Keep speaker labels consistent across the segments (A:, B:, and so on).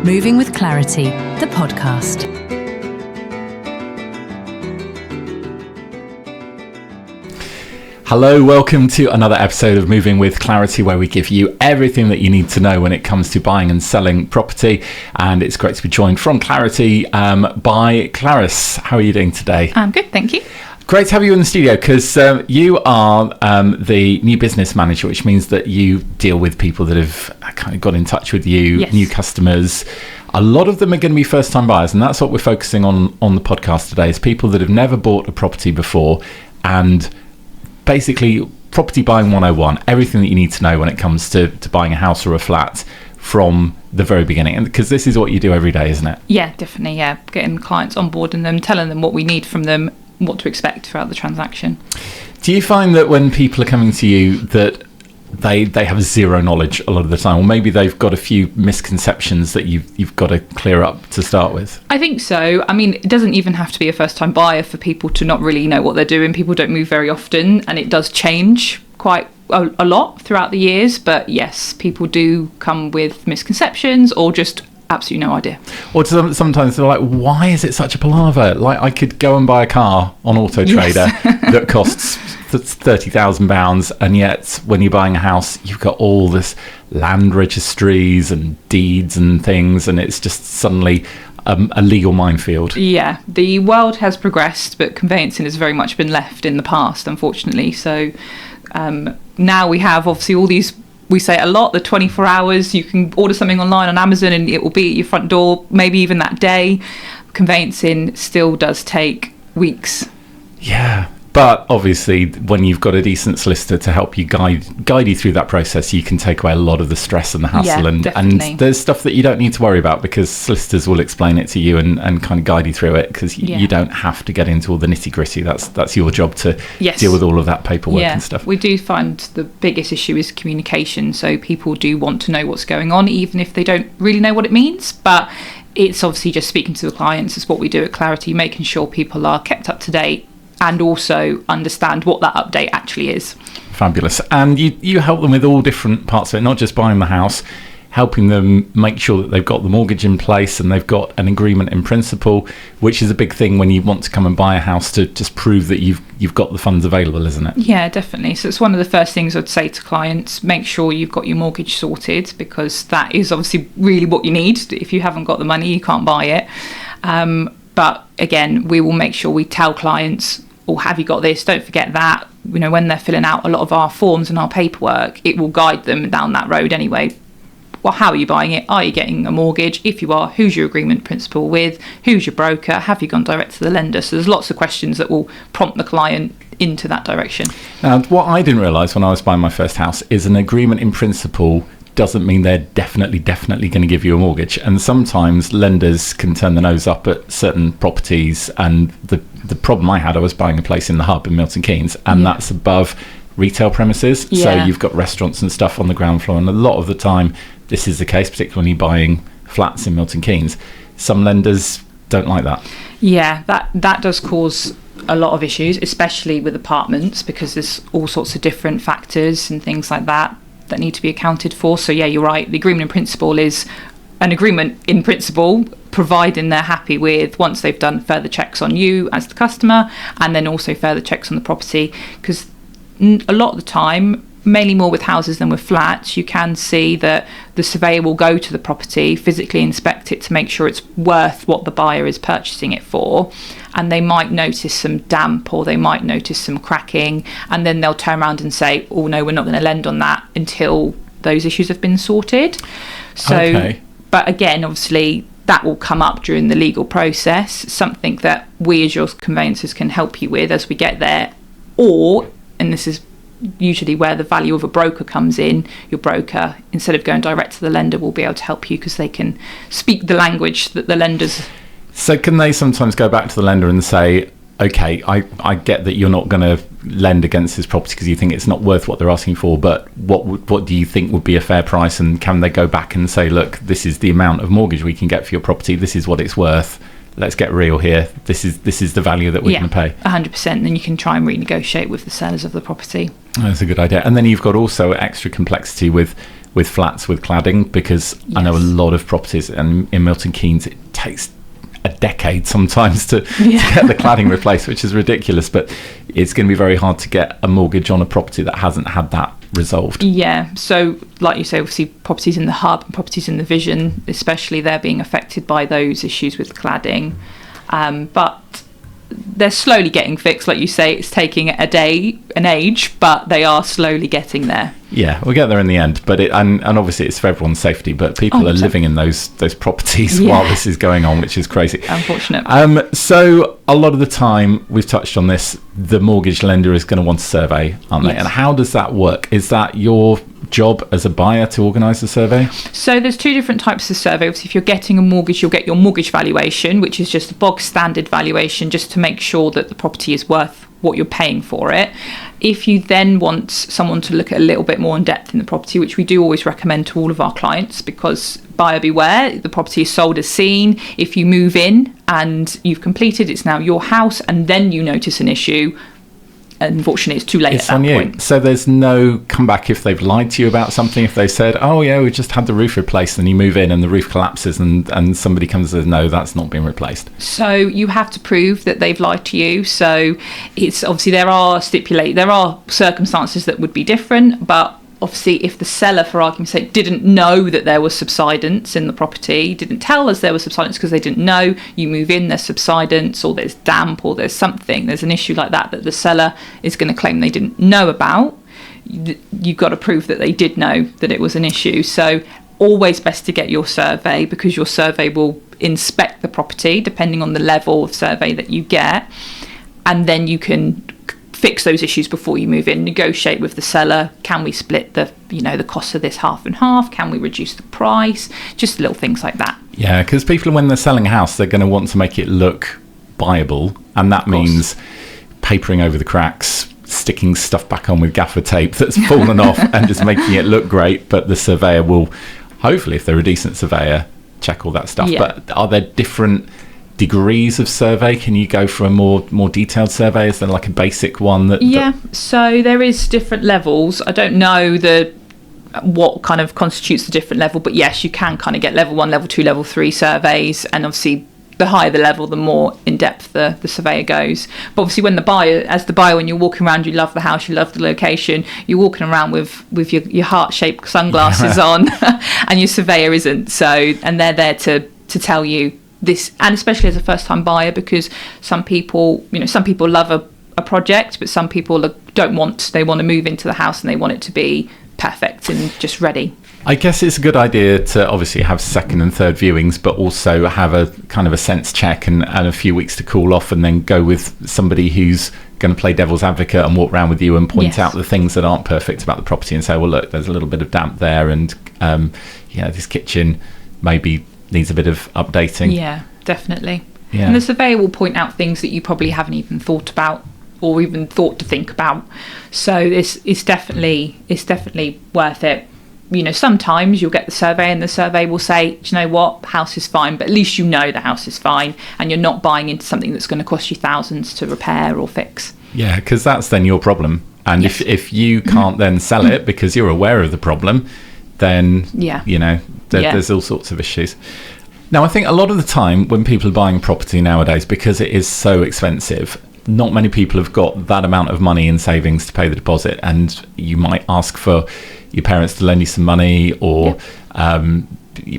A: Moving with Clarity, the podcast.
B: Hello, welcome to another episode of Moving with Clarity, where we give you everything that you need to know when it comes to buying and selling property. And it's great to be joined from Clarity by Clarice. How are you doing today?
C: I'm good, thank you.
B: Great to have you in the studio, because you are the new business manager, which means that you deal with people that have kind of got in touch with you,
C: Yes.
B: New customers. A lot of them are going to be first-time buyers, and that's what we're focusing on the podcast today, is people that have never bought a property before, and basically property buying 101, everything that you need to know when it comes to buying a house or a flat from the very beginning. And because this is what you do every day, isn't it?
C: Yeah, definitely, yeah. Getting clients on board and them, telling them what we need from them, what to expect throughout the transaction.
B: Do you find that when people are coming to you that they have zero knowledge a lot of the time, or maybe they've got a few misconceptions that you've got to clear up to start with?
C: I think so. I mean, it doesn't even have to be a first-time buyer for people to not really know what they're doing. People don't move very often, and it does change quite a lot throughout the years. But yes, people do come with misconceptions or just absolutely no idea.
B: Or sometimes they're like, why is it such a palaver? Like, I could go and buy a car on Auto Trader that costs £30,000, and yet when you're buying a house, you've got all this land registries and deeds and things, and it's just suddenly a legal minefield.
C: Yeah, the world has progressed, but conveyancing has very much been left in the past, unfortunately. So now we have obviously all these, we say it a lot, the 24 hours, you can order something online on Amazon and it will be at your front door, maybe even that day. Conveyancing still does take weeks.
B: Yeah, but obviously when you've got a decent solicitor to help you guide you through that process, you can take away a lot of the stress and the hassle.
C: Yeah,
B: and there's stuff that you don't need to worry about, because solicitors will explain it to you and kind of guide you through it, because you don't have to get into all the nitty gritty. That's your job to deal with all of that paperwork and stuff.
C: We do find the biggest issue is communication. So people do want to know what's going on, even if they don't really know what it means. But it's obviously just speaking to the clients. It's what we do at Clarity, making sure people are kept up to date and also understand what that update actually is.
B: Fabulous. And you help them with all different parts of it, not just buying the house, helping them make sure that they've got the mortgage in place and they've got an agreement in principle, which is a big thing when you want to come and buy a house, to just prove that you've got the funds available, isn't it?
C: Yeah, definitely. So it's one of the first things I'd say to clients: make sure you've got your mortgage sorted, because that is obviously really what you need. If you haven't got the money, you can't buy it. But again, we will make sure we tell clients, have you got this? Don't forget that. You know, when they're filling out a lot of our forms and our paperwork, it will guide them down that road anyway. Well, how are you buying it? Are you getting a mortgage? If you are, who's your agreement principal with? Who's your broker? Have you gone direct to the lender? So there's lots of questions that will prompt the client into that direction.
B: Now, what I didn't realise when I was buying my first house is an agreement in principle doesn't mean they're definitely going to give you a mortgage. And sometimes lenders can turn the nose up at certain properties. And the problem I had, I was buying a place in the hub in Milton Keynes, and that's above retail premises. So you've got restaurants and stuff on the ground floor. And a lot of the time, this is the case, particularly when you're buying flats in Milton Keynes. Some lenders don't like that. Yeah,
C: that does cause a lot of issues, especially with apartments, because there's all sorts of different factors and things like that need to be accounted for. So yeah, you're right. The agreement in principle is an agreement in principle, providing they're happy with, once they've done further checks on you as the customer, and then also further checks on the property. Because a lot of the time, mainly more with houses than with flats, you can see that the surveyor will go to the property, physically inspect it to make sure it's worth what the buyer is purchasing it for, and they might notice some damp or they might notice some cracking, and then they'll turn around and say, oh no, we're not going to lend on that until those issues have been sorted. So but again, obviously that will come up during the legal process, something that we as your conveyancers can help you with as we get there. Or, and this is usually where the value of a broker comes in, your broker, instead of going direct to the lender, will be able to help you because they can speak the language that the lenders.
B: So can they sometimes go back to the lender and say, okay, I get that you're not going to lend against this property because you think it's not worth what they're asking for, but what do you think would be a fair price? And can they go back and say, look, this is the amount of mortgage we can get for your property, this is what it's worth, let's get real here, this is the value that we're going to pay?
C: 100%. Then you can try and renegotiate with the sellers of the property.
B: That's a good idea. And then you've got also extra complexity with flats with cladding, because I know a lot of properties, and in Milton Keynes it takes a decade sometimes to get the cladding replaced, which is ridiculous, but it's going to be very hard to get a mortgage on a property that hasn't had that resolved.
C: Yeah, so like you say, obviously properties in the hub and properties in the vision, especially, they're being affected by those issues with cladding, but they're slowly getting fixed. Like you say, it's taking an age, but they are slowly getting there. Yeah,
B: we'll get there in the end. But and obviously it's for everyone's safety, but people are living in those properties while this is going on, which is crazy.
C: Unfortunate.
B: So a lot of the time, we've touched on this, the mortgage lender is going to want a survey, aren't they? And how does that work? Is that your job as a buyer to organise the survey?
C: So there's two different types of survey. Obviously, if you're getting a mortgage, you'll get your mortgage valuation, which is just a bog standard valuation, just to make sure that the property is worth what you're paying for it. If you then want someone to look at a little bit more in depth in the property, which we do always recommend to all of our clients, because buyer beware, the property is sold as seen. If you move in and you've completed, it's now your house, and then you notice an issue, unfortunately it's too late at that point.
B: So there's no comeback if they've lied to you about something. If they said, oh yeah, we just had the roof replaced, and you move in and the roof collapses and somebody comes and says, no, that's not been replaced.
C: So you have to prove that they've lied to you. So it's obviously there are circumstances that would be different, but obviously if the seller, for argument's sake, didn't know that there was subsidence in the property, didn't tell us there was subsidence because they didn't know, you move in, there's subsidence, or there's damp, or there's an issue like that the seller is going to claim they didn't know about, you've got to prove that they did know that it was an issue. So always best to get your survey, because your survey will inspect the property depending on the level of survey that you get, and then you can fix those issues before you move in. Negotiate with the seller. Can we split the cost of this half and half? Can we reduce the price? Just little things like that.
B: Yeah, because people, when they're selling a house, they're going to want to make it look buyable, and that means papering over the cracks, sticking stuff back on with gaffer tape that's fallen off, and just making it look great. But the surveyor will, hopefully, if they're a decent surveyor, check all that stuff. But are there different degrees of survey? Can you go for a more detailed survey? Is there like a basic one
C: so there is different levels. I don't know what kind of constitutes the different level, but yes, you can kind of get level 1, level 2, level 3 surveys, and obviously the higher the level, the more in depth the surveyor goes. But obviously when when you're walking around, you love the house, you love the location, you're walking around with your heart-shaped sunglasses on and your surveyor isn't, and they're there to tell you this, and especially as a first-time buyer, because some people love a project, but some people they want to move into the house and they want it to be perfect and just ready.
B: I guess it's a good idea to obviously have second and third viewings, but also have a kind of a sense check and a few weeks to cool off, and then go with somebody who's going to play devil's advocate and walk around with you and point out the things that aren't perfect about the property, and say, well, look, there's a little bit of damp there, and this kitchen maybe needs a bit of updating.
C: Yeah, definitely. Yeah. And the surveyor will point out things that you probably haven't even thought about or even thought to think about. So it's definitely worth it. Sometimes you'll get the survey and the survey will say, do you know what, house is fine, but at least you know the house is fine and you're not buying into something that's going to cost you thousands to repair or fix.
B: Yeah, because that's then your problem. And if you can't then sell it because you're aware of the problem, then there's all sorts of issues. Now, I think a lot of the time when people are buying property nowadays, because it is so expensive, not many people have got that amount of money in savings to pay the deposit, and you might ask for your parents to lend you some money, or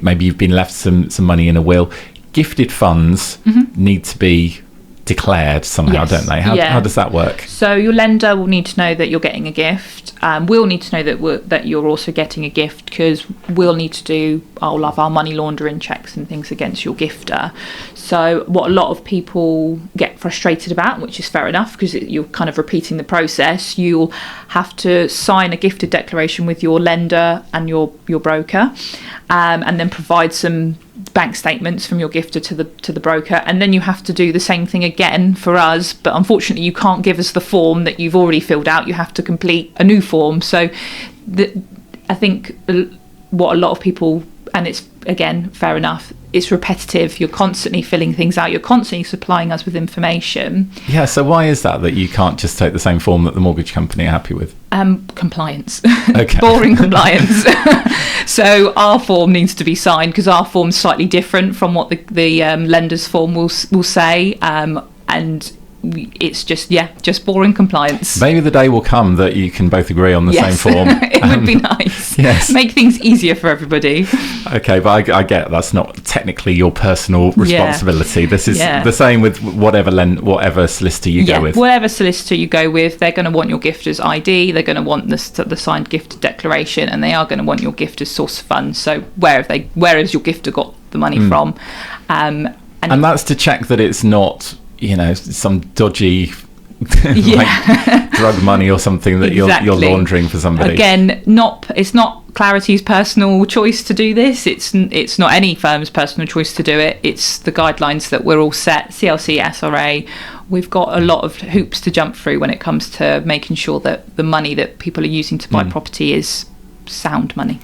B: maybe you've been left some money in a will. Gifted funds need to be declared somehow, don't they? How does that work?
C: So your lender will need to know that you're getting a gift. We'll need to know that you're also getting a gift, because we'll need to do all of our money laundering checks and things against your gifter. So what a lot of people get frustrated about, which is fair enough, because you're kind of repeating the process, you'll have to sign a gifted declaration with your lender and your broker, and then provide some bank statements from your gifter to the broker, and then you have to do the same thing again for us, but unfortunately you can't give us the form that you've already filled out. You have to complete a new form. So I think what a lot of people, and it's again, fair enough. It's repetitive. You're constantly filling things out. You're constantly supplying us with information.
B: Yeah, so why is that you can't just take the same form that the mortgage company are happy with?
C: Compliance.
B: Okay.
C: Boring compliance. So our form needs to be signed because our form's slightly different from what the lender's form will say. And it's just boring compliance.
B: Maybe the day will come that you can both agree on the same form.
C: It would be nice.
B: Yes.
C: Make things easier for everybody.
B: Okay, but I get that's not technically your personal responsibility. This is the same with whatever solicitor you go with.
C: Whatever solicitor you go with, they're going to want your gifter's ID, they're going to want the signed gifter declaration, and they are going to want your gifter's source of funds. So where has your gifter got the money from? And
B: that's to check that it's not, some dodgy like drug money or something that you're laundering for somebody.
C: Again, it's not Clarity's personal choice to do this. It's not any firm's personal choice to do it. It's the guidelines that we're all set. CLC, SRA. We've got a lot of hoops to jump through when it comes to making sure that the money that people are using to buy property is sound money.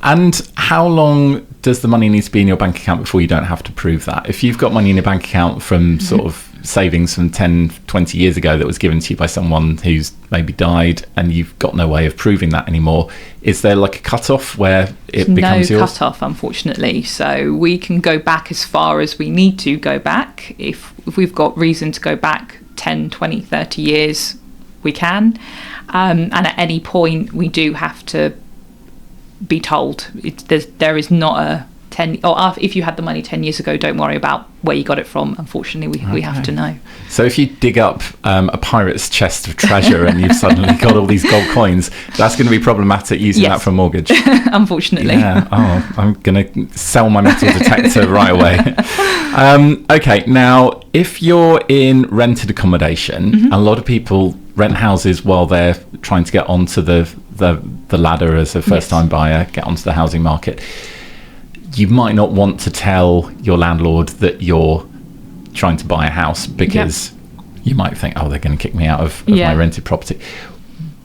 B: And how long does the money need to be in your bank account before you don't have to prove that? If you've got money in your bank account from sort of savings from 10, 20 years ago that was given to you by someone who's maybe died and you've got no way of proving that anymore, is there like a cut-off where it becomes yours?
C: No cut-off, unfortunately. So we can go back as far as we need to go back. If we've got reason to go back 10, 20, 30 years, we can. And at any point, we do have to be told. There is not a 10, or if you had the money 10 years ago, don't worry about where you got it from. Unfortunately, we have to know.
B: So if you dig up a pirate's chest of treasure and you've suddenly got all these gold coins, that's going to be problematic using that for a mortgage.
C: Unfortunately.
B: Yeah. I'm going to sell my metal detector right away. Okay. Now, if you're in rented accommodation, a lot of people rent houses while they're trying to get onto the ladder as a first-time buyer, get onto the housing market. You might not want to tell your landlord that you're trying to buy a house because you might think, they're going to kick me out of my rented property.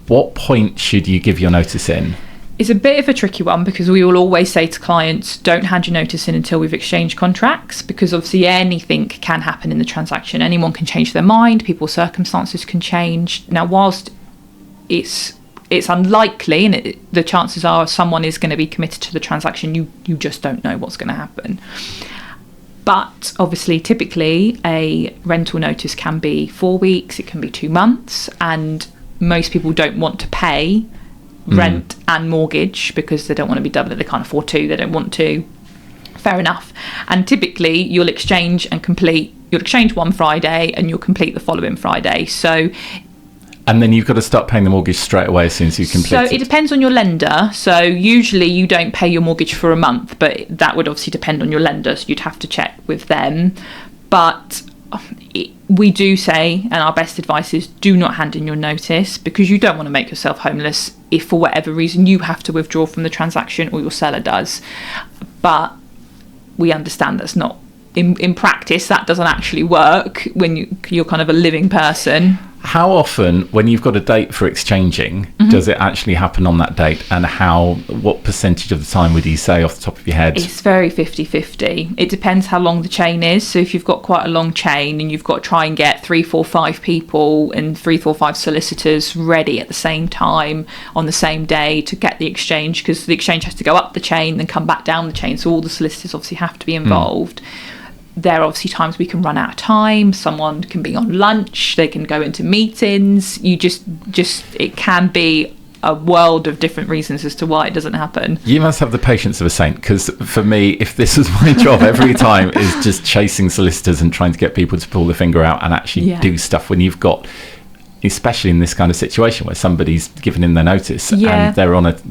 B: What point should you give your notice in?
C: It's a bit of a tricky one because we will always say to clients, don't hand your notice in until we've exchanged contracts, because obviously anything can happen in the transaction. Anyone can change their mind, people's circumstances can change. Now, whilst it's unlikely, and the chances are someone is going to be committed to the transaction, you just don't know what's going to happen. But obviously, typically, a rental notice can be 4 weeks, it can be 2 months, and most people don't want to pay rent and mortgage because they don't want to be doubling. They can't afford to, they don't want to. Fair enough. And typically, you'll exchange one Friday and you'll complete the following Friday. So
B: and then you've got to start paying the mortgage straight away as soon as you complete it.
C: So it depends on your lender. So usually you don't pay your mortgage for a month, but that would obviously depend on your lender. So you'd have to check with them. But we do say, and our best advice is, do not hand in your notice, because you don't want to make yourself homeless if for whatever reason you have to withdraw from the transaction or your seller does. But we understand that's not, in practice, that doesn't actually work when you're kind of a living person.
B: How often, when you've got a date for exchanging, does it actually happen on that date? And what percentage of the time would you say off the top of your head?
C: It's very 50-50. It depends how long the chain is. So if you've got quite a long chain and you've got to try and get 3, 4, 5 people and 3, 4, 5 solicitors ready at the same time on the same day to get the exchange, because the exchange has to go up the chain then come back down the chain. So all the solicitors obviously have to be involved. There are obviously times we can run out of time. Someone can be on lunch. They can go into meetings. It can be a world of different reasons as to why it doesn't happen.
B: You must have the patience of a saint, because for me, if this was my job every time, is just chasing solicitors and trying to get people to pull the finger out and actually do stuff when you've got, especially in this kind of situation where somebody's given in their notice and they're on it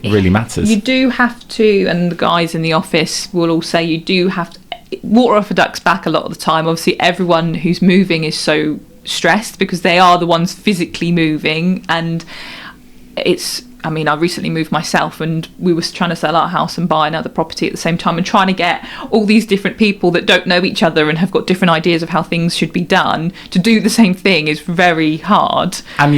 B: really matters. You
C: do have to, and the guys in the office will all say, you do have to water off a duck's back a lot of the time. Obviously, everyone who's moving is so stressed because they are the ones physically moving, and it's I mean, I recently moved myself, and we were trying to sell our house and buy another property at the same time, and trying to get all these different people that don't know each other and have got different ideas of how things should be done to do the same thing is very hard.
B: And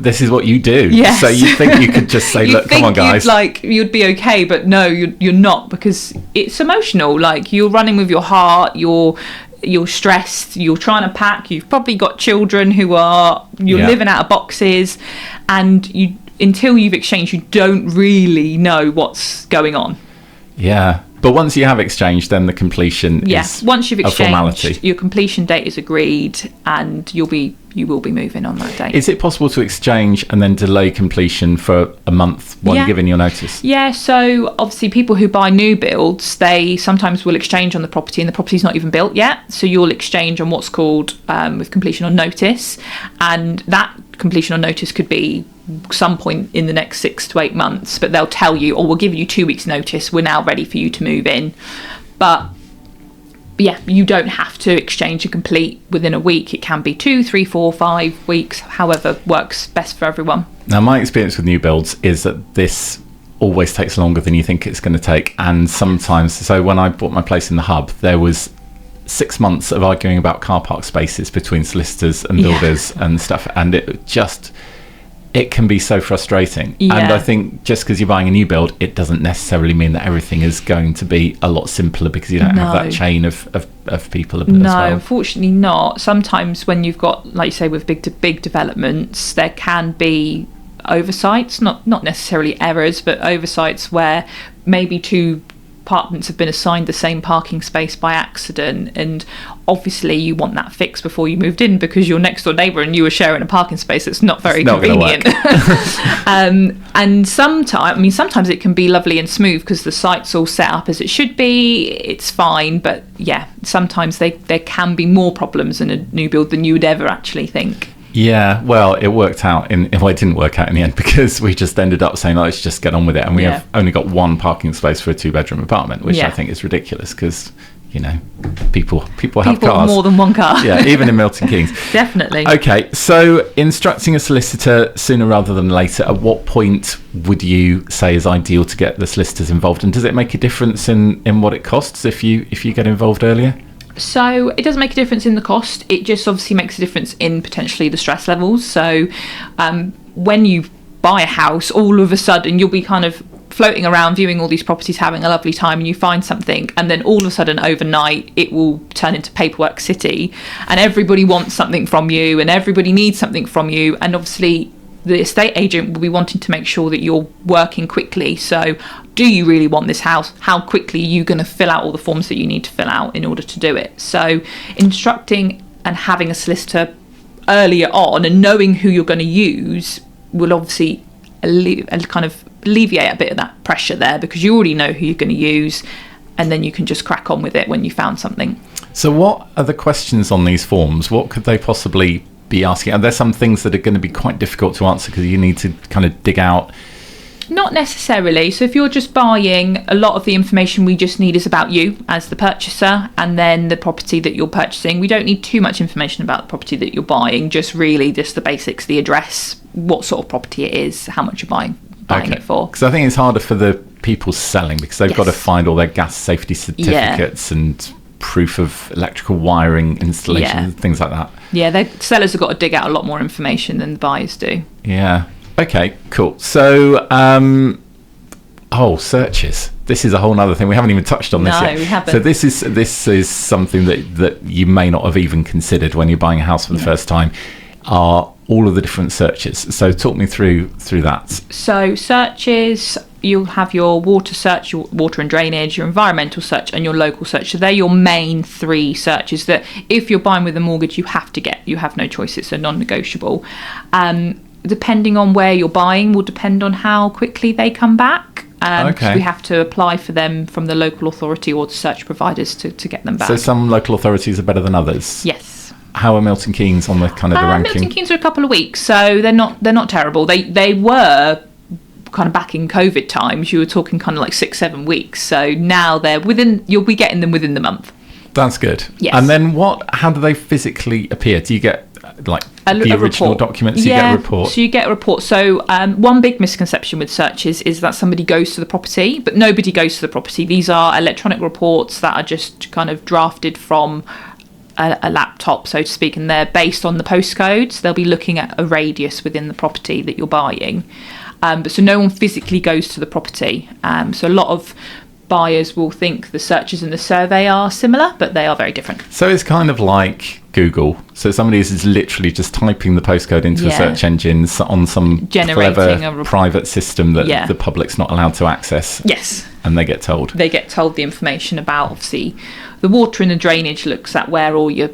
B: this is what you do.
C: Yes.
B: So you think you could just say, look, come on, guys.
C: You'd be okay, but no, you're not, because it's emotional. Like, you're running with your heart, you're stressed, you're trying to pack, you've probably got children you're living out of boxes, and until you've exchanged, you don't really know what's going on.
B: Yeah. But once you have exchanged, then the completion is
C: once you've exchanged,
B: a formality.
C: Your completion date is agreed, and you will be moving on that date.
B: Is it possible to exchange and then delay completion for a month while you're giving your notice?
C: Yeah, so obviously people who buy new builds, they sometimes will exchange on the property and the property's not even built yet. So you'll exchange on what's called with completion on notice, and that completion on notice could be some point in the next 6 to 8 months, but they'll tell you, we'll give you 2 weeks notice, we're now ready for you to move in. But yeah, you don't have to exchange and complete within a week. It can be 2, 3, 4, 5 weeks, however works best for everyone.
B: Now, my experience with new builds is that this always takes longer than you think it's going to take. And sometimes, so when I bought my place in the Hub, there was 6 months of arguing about car park spaces between solicitors and builders and stuff. And it can be so frustrating. And I think just because you're buying a new build, it doesn't necessarily mean that everything is going to be a lot simpler, because you don't have that chain of people as well.
C: No, unfortunately not. Sometimes when you've got, like you say, with big developments, there can be oversights, not necessarily errors, but oversights where maybe 2 apartments have been assigned the same parking space by accident, and obviously you want that fixed before you moved in, because your next door neighbour and you are sharing a parking space that's not very convenient. And sometimes it can be lovely and smooth because the site's all set up as it should be, it's fine, but yeah, sometimes there can be more problems in a new build than you would ever actually think.
B: Yeah, well, it worked out it didn't work out in the end, because we just ended up saying, let's just get on with it. And we have only got 1 parking space for a 2-bedroom apartment, which I think is ridiculous, because, people have cars.
C: More than 1 car.
B: Yeah, even in Milton Keynes.
C: Definitely.
B: Okay, so instructing a solicitor sooner rather than later, at what point would you say is ideal to get the solicitors involved? And does it make a difference in what it costs if you get involved earlier?
C: So it doesn't make a difference in the cost. It just obviously makes a difference in potentially the stress levels. So when you buy a house, all of a sudden you'll be kind of floating around viewing all these properties, having a lovely time, and you find something, and then all of a sudden overnight it will turn into paperwork city, and everybody wants something from you and everybody needs something from you, and obviously the estate agent will be wanting to make sure that you're working quickly. So do you really want this house? How quickly are you going to fill out all the forms that you need to fill out in order to do it? So instructing and having a solicitor earlier on and knowing who you're going to use will obviously kind of alleviate a bit of that pressure there, because you already know who you're going to use, and then you can just crack on with it when you found something.
B: So what are the questions on these forms? What could they possibly be asking? Are there some things that are going to be quite difficult to answer because you need to kind of dig out?
C: Not necessarily. So if you're just buying, a lot of the information we just need is about you as the purchaser, and then the property that you're purchasing. We don't need too much information about the property that you're buying, just the basics, the address, what sort of property it is, how much you're buying it for.
B: Because I think it's harder for the people selling, because they've got to find all their gas safety certificates and proof of electrical wiring installation, things like that.
C: Yeah, the sellers have got to dig out a lot more information than the buyers do.
B: Yeah. Okay, cool. So, searches. This is a whole other thing. We haven't even touched on this yet.
C: No, we haven't.
B: So this is something that you may not have even considered when you're buying a house for the first time, are all of the different searches. So talk me through that.
C: So searches, you'll have your water search, your water and drainage, your environmental search, and your local search. So they're your main 3 searches that if you're buying with a mortgage, you have to get. You have no choice. It's a non-negotiable. Depending on where you're buying will depend on how quickly they come back. We have to apply for them from the local authority or the search providers to get them back.
B: So some local authorities are better than others?
C: Yes.
B: How are Milton Keynes on the kind of the ranking?
C: Milton Keynes are a couple of weeks, so they're not terrible. They were kind of back in COVID times. You were talking kind of like 6-7 weeks. So now you'll be getting them within the month.
B: That's good.
C: Yes.
B: And then how do they physically appear? Do you get like
C: A
B: the original
C: report.
B: documents? You get a report.
C: So you get a report. So one big misconception with searches is that somebody goes to the property, but nobody goes to the property. These are electronic reports that are just kind of drafted from a laptop, so to speak, and they're based on the postcodes. They'll be looking at a radius within the property that you're buying. But so no one physically goes to the property. So a lot of buyers will think the searches and the survey are similar, but they are very different.
B: So it's kind of like Google. So somebody is literally just typing the postcode into a search engine on some clever private system that the public's not allowed to access.
C: Yes.
B: And they get told. They
C: get told the information about, obviously, the water and the drainage looks at where all your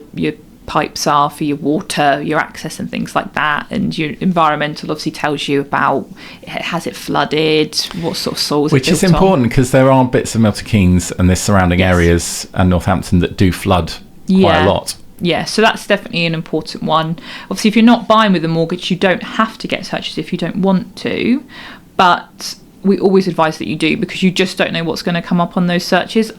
C: pipes are for your water, your access and things like that, and your environmental obviously tells you about, has it flooded, what sort of soils,
B: which is important because there are bits of Milton Keynes and the surrounding areas and Northampton that do flood quite a lot.
C: Yeah, so that's definitely an important one. Obviously, if you're not buying with a mortgage, you don't have to get searches if you don't want to, but we always advise that you do, because you just don't know what's going to come up on those searches.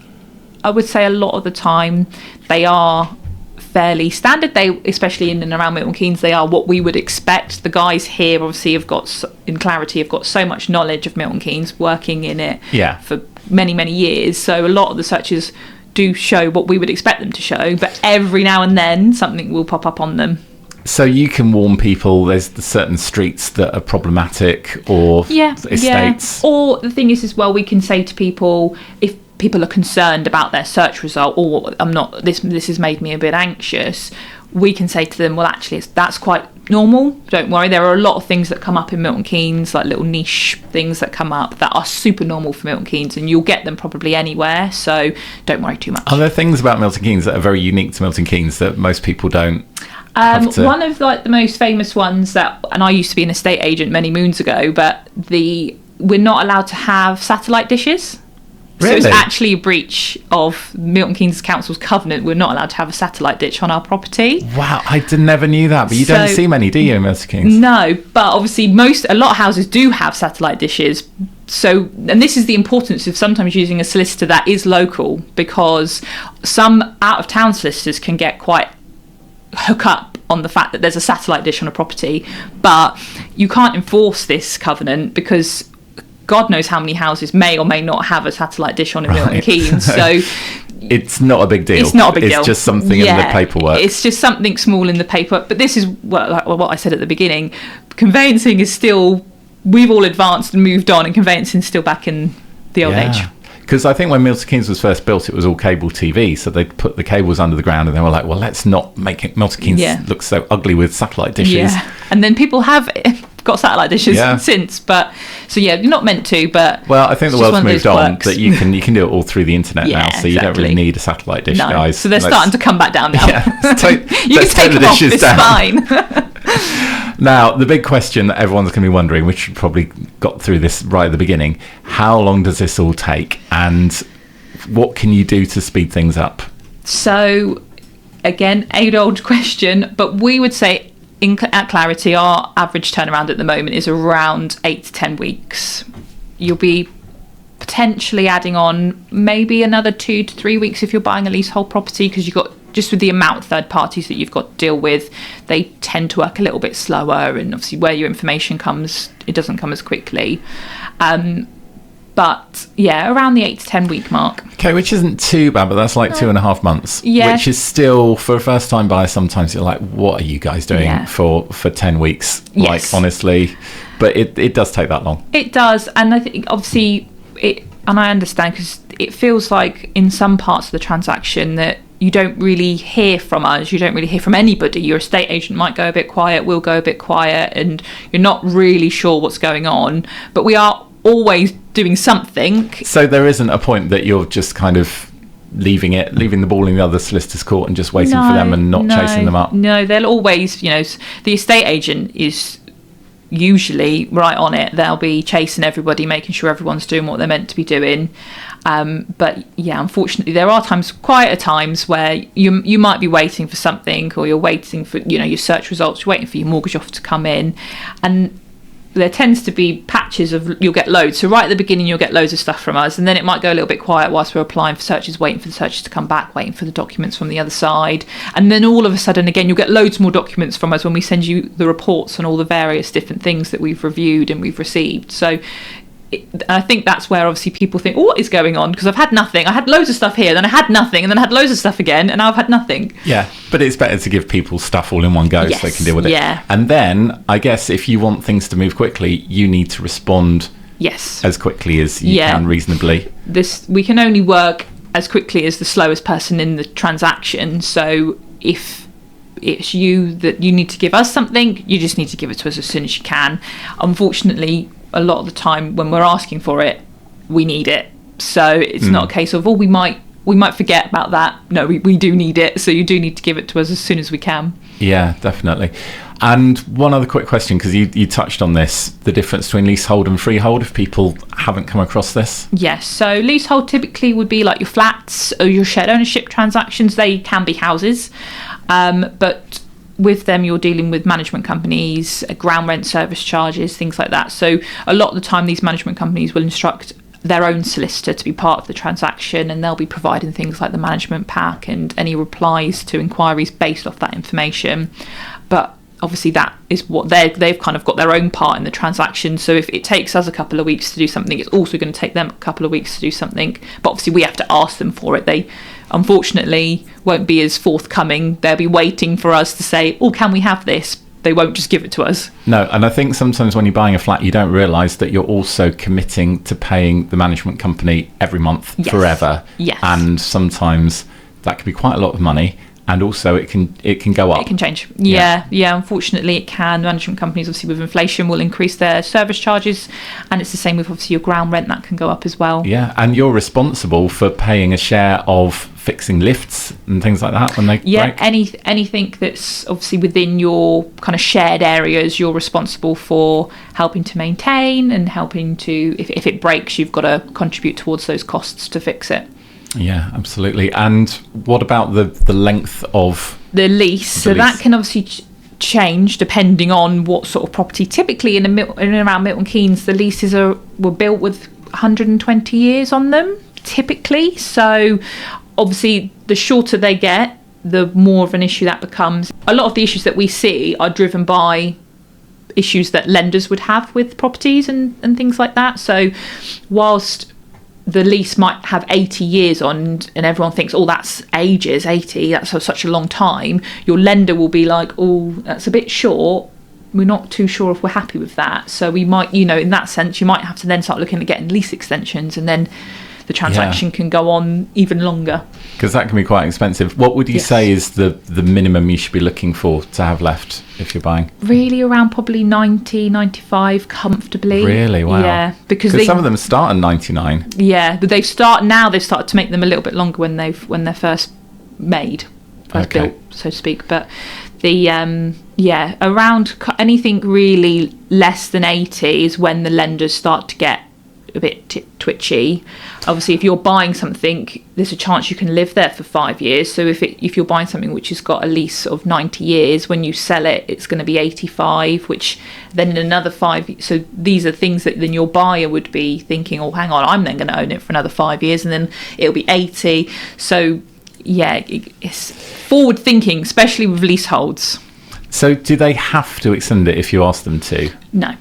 C: I would say a lot of the time they are fairly standard. They, especially in and around Milton Keynes, they are what we would expect. The guys here obviously have got so much knowledge of Milton Keynes, working in it for many years, so a lot of the searches do show what we would expect them to show, but every now and then something will pop up on them.
B: So you can warn people there's certain streets that are problematic, or estates.
C: Or the thing is as well, we can say to people, if people are concerned about their search result, or this has made me a bit anxious, we can say to them, well, actually that's quite normal, don't worry. There are a lot of things that come up in Milton Keynes, like little niche things that come up that are super normal for Milton Keynes, and you'll get them probably anywhere, so don't worry too much.
B: Are there things about Milton Keynes that are very unique to Milton Keynes that most people don't?
C: One of the most famous ones and I used to be an estate agent many moons ago, but we're not allowed to have satellite dishes.
B: Really?
C: So it's actually a breach of Milton Keynes Council's covenant. We're not allowed to have a satellite dish on our property.
B: Wow, I never knew that. But you don't see many, do you, in Milton Keynes?
C: No, but obviously a lot of houses do have satellite dishes. So, and this is the importance of sometimes using a solicitor that is local, because some out-of-town solicitors can get quite hook up on the fact that there's a satellite dish on a property, but you can't enforce this covenant because God knows how many houses may or may not have a satellite dish on in Milton Keynes. So
B: it's not a big deal.
C: It's not a big deal.
B: It's just something in the paperwork.
C: It's just something small in the paperwork. But this is what I said at the beginning. Conveyancing is still, we've all advanced and moved on, and conveyancing is still back in the old age.
B: Because I think when Milton Keynes was first built, it was all cable TV, so they put the cables under the ground, and they were like, well, let's not make it Milton Keynes look so ugly with satellite dishes.
C: Yeah, and then people have got satellite dishes since, but so you're not meant to, but
B: well, I think the world's moved on, that you can do it all through the internet now, so you don't really need a satellite dish, guys.
C: So they're starting to come back down now.
B: You
C: can take the dishes down. It's fine.
B: Now, the big question that everyone's going to be wondering, which we probably got through this right at the beginning, how long does this all take, and what can you do to speed things up? So, again, age-old question, but we would say at Clarity, our average turnaround at the moment is around 8 to 10 weeks. You'll be potentially adding on maybe another 2 to 3 weeks if you're buying a leasehold property, because you've got, just with the amount of third parties that you've got to deal with, they tend to work a little bit slower, and obviously where your information comes, it doesn't come as quickly. But yeah, around the 8 to 10 week mark. Okay, which isn't too bad, but that's like 2.5 months. Yeah. Which is still, for a first time buyer, sometimes you're like, what are you guys doing for 10 weeks? Yes. Like, honestly. But it does take that long. It does. And I think, obviously, and I understand, because it feels like in some parts of the transaction that you don't really hear from us, you don't really hear from anybody. Your estate agent might go a bit quiet, we'll go a bit quiet, and you're not really sure what's going on. But we are always doing something. So there isn't a point that you're just kind of leaving the ball in the other solicitor's court and just waiting for them and not chasing them up? No, they'll always, the estate agent is usually right on it. They'll be chasing everybody, making sure everyone's doing what they're meant to be doing. But yeah, unfortunately, there are quieter times where you might be waiting for something, or you're waiting for your search results, you're waiting for your mortgage offer to come in, and
C: there tends to be patches of, you'll get loads. So right at the beginning, you'll get loads of stuff from us, and then it might go a little bit quiet whilst we're applying for searches, waiting for the searches to come back, waiting for the documents from the other side. And then all of a sudden, again, you'll get loads more documents from us when we send you the reports on all the various different things that we've reviewed and we've received. So I think that's where obviously people think, oh, what is going on? Because I've had nothing. I had loads of stuff here, then I had nothing, and then I had loads of stuff again, and now I've had nothing.
B: Yeah, but it's better to give people stuff all in one go, so they can deal with it.
C: Yeah.
B: And then I guess if you want things to move quickly, you need to respond as quickly as you can reasonably.
C: We can only work as quickly as the slowest person in the transaction. So if it's you that you need to give us something, you just need to give it to us as soon as you can. Unfortunately, a lot of the time when we're asking for it, we need it. So it's not a case of, we might forget about that. No, we do need it. So you do need to give it to us as soon as we can.
B: Yeah, definitely. And one other quick question, because you touched on this, the difference between leasehold and freehold, if people haven't come across this.
C: Yes, so leasehold typically would be like your flats or your shared ownership transactions. They can be houses, but with them you're dealing with management companies, ground rent, service charges, things like that. So a lot of the time these management companies will instruct their own solicitor to be part of the transaction, and they'll be providing things like the management pack and any replies to inquiries based off that information. But obviously that is what they've kind of got their own part in the transaction. So if it takes us a couple of weeks to do something, it's also going to take them a couple of weeks to do something. But obviously we have to ask them for it. They unfortunately won't be as forthcoming. They'll be waiting for us to say, oh, can we have this? They won't just give it to us.
B: No, and I think sometimes when you're buying a flat, you don't realise that you're also committing to paying the management company every month forever.
C: Yes.
B: And sometimes that can be quite a lot of money. And also it can go up.
C: It can change. Yeah, unfortunately it can. Management companies, obviously with inflation, will increase their service charges, and it's the same with obviously your ground rent, that can go up as well.
B: Yeah, and you're responsible for paying a share of fixing lifts and things like that when they break?
C: Anything that's obviously within your kind of shared areas, you're responsible for helping to maintain and helping to, if it breaks, you've got to contribute towards those costs to fix it.
B: Yeah, absolutely. And what about the length of
C: the lease? So that can obviously change depending on what sort of property. Typically in and around Milton Keynes, the leases were built with 120 years on them, typically. So obviously the shorter they get, the more of an issue that becomes. A lot of the issues that we see are driven by issues that lenders would have with properties and things like that. So whilst the lease might have 80 years on and everyone thinks, oh, that's ages, 80, that's such a long time, your lender will be like, oh, that's a bit short, we're not too sure if we're happy with that. So we might, in that sense, you might have to then start looking at getting lease extensions, and then the transaction can go on even longer. Because
B: that can be quite expensive. What would you say is the minimum you should be looking for to have left if you're buying?
C: Really around probably 90, 95 comfortably.
B: Really? Wow.
C: Yeah. Because
B: some of them start at 99.
C: Yeah, but they've started to make them a little bit longer when they're first made, built, so to speak. But the around anything really less than 80 is when the lenders start to get a bit twitchy. Obviously, if you're buying something, there's a chance you can live there for 5 years. So if you're buying something which has got a lease of 90 years, when you sell it, it's going to be 85, which then in another 5. So these are things that then your buyer would be thinking, oh, hang on, I'm then going to own it for another 5 years, and then it'll be 80. So yeah, it's forward thinking, especially with leaseholds.
B: So do they have to extend it if you ask them to?
C: No.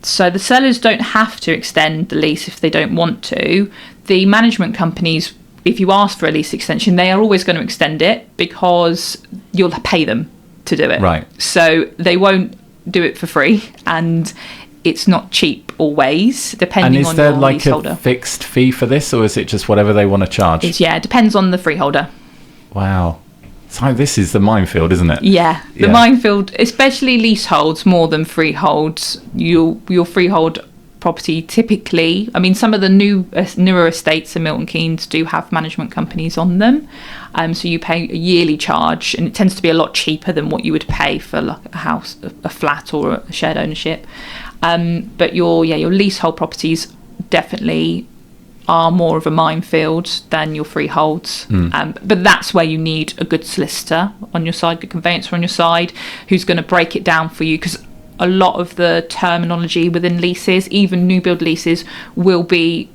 C: So the sellers don't have to extend the lease if they don't want to. The management companies, if you ask for a lease extension, they are always going to extend it because you'll pay them to do it.
B: Right.
C: So they won't do it for free, and it's not cheap always, depending on your leaseholder.
B: And is there a fixed fee for this, or is it just whatever they want to charge?
C: It depends on the freeholder.
B: Wow. So this is the minefield, isn't it?
C: Yeah, the minefield, especially leaseholds more than freeholds. Your freehold property typically, I mean, some of the newer estates in Milton Keynes do have management companies on them. So you pay a yearly charge, and it tends to be a lot cheaper than what you would pay for like a house, a flat, or a shared ownership. But your leasehold properties definitely are more of a minefield than your freeholds. But that's where you need a good solicitor on your side, good conveyancer on your side, who's going to break it down for you. Because a lot of the terminology within leases, even new build leases, will be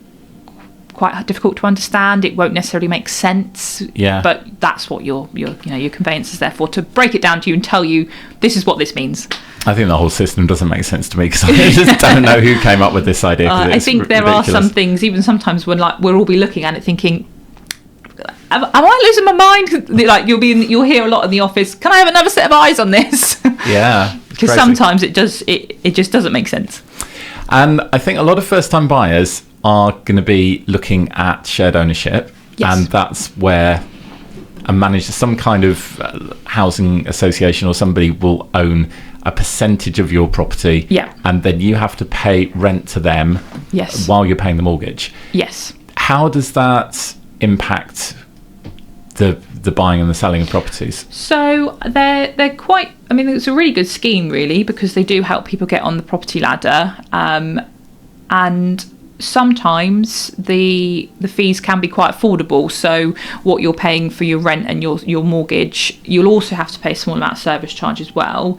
C: quite difficult to understand. It won't necessarily make sense.
B: Yeah.
C: But that's what your conveyancer is there for, to break it down to you and tell you this is what this means.
B: I think the whole system doesn't make sense to me, because I just don't know who came up with this idea.
C: I think there
B: ridiculous.
C: are some things, even sometimes when we'll all be looking at it thinking, am I losing my mind? Like you'll hear a lot in the office, can I have another set of eyes on this?
B: Yeah.
C: Because sometimes it just doesn't make sense.
B: And I think a lot of first-time buyers are going to be looking at shared ownership.
C: Yes.
B: And that's where a manager, some kind of housing association or somebody, will own a percentage of your property.
C: Yeah.
B: And then you have to pay rent to them.
C: Yes.
B: While you're paying the mortgage.
C: Yes.
B: How does that impact the buying and the selling of properties?
C: So they're quite, I mean, it's a really good scheme really, because they do help people get on the property ladder, and sometimes the fees can be quite affordable. So what you're paying for your rent and your mortgage, you'll also have to pay a small amount of service charge as well,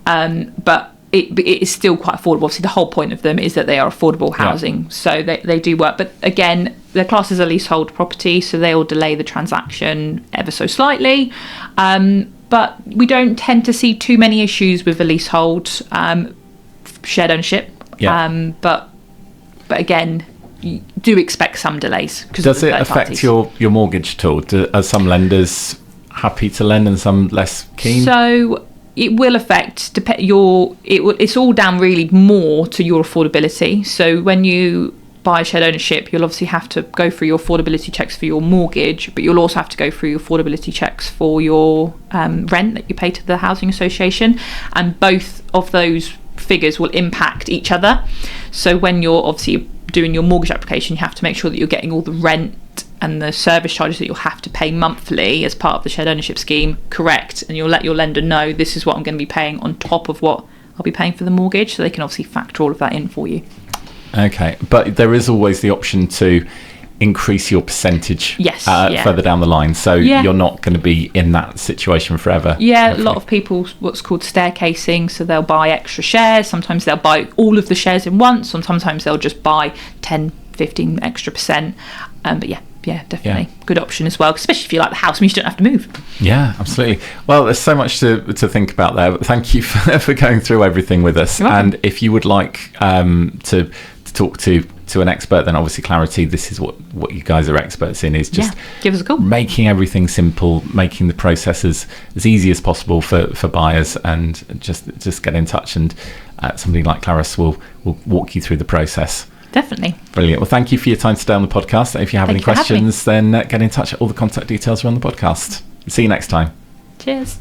C: but it is still quite affordable. Obviously, the whole point of them is that they are affordable housing. Yeah. So they do work. But again, they're classed as a leasehold property, so they'll delay the transaction ever so slightly. But we don't tend to see too many issues with a leasehold shared ownership.
B: Yeah.
C: But again, you do expect some delays.
B: Does it affect your mortgage at all? Are some lenders happy to lend and some less keen?
C: So it will affect it's all down really more to your affordability. So when you buy shared ownership, you'll obviously have to go through your affordability checks for your mortgage, but you'll also have to go through your affordability checks for your rent that you pay to the housing association, and both of those figures will impact each other. So when you're obviously doing your mortgage application, you have to make sure that you're getting all the rent and the service charges that you'll have to pay monthly as part of the shared ownership scheme correct, and you'll let your lender know this is what I'm going to be paying on top of what I'll be paying for the mortgage, so they can obviously factor all of that in for you. Okay,
B: but there is always the option to increase your percentage further down the line, so you're not going to be in that situation forever.
C: A lot of people what's called staircasing, so they'll buy extra shares. Sometimes they'll buy all of the shares in once, and sometimes they'll just buy 10-15 extra percent. But definitely good option as well, especially if you like the house, means you don't have to move. Yeah,
B: absolutely. Well, there's so much to think about there, but thank you for going through everything with us. And if you would like to talk to an expert, then obviously Clarity, this is what you guys are experts in, is just
C: give us a call,
B: making everything simple, making the processes as easy as possible for buyers, and just get in touch, and somebody like Clarice will walk you through the process.
C: Definitely.
B: Brilliant. Well, thank you for your time today on the podcast. If you have any questions, then get in touch. All the contact details are on the podcast. See you next time.
C: Cheers.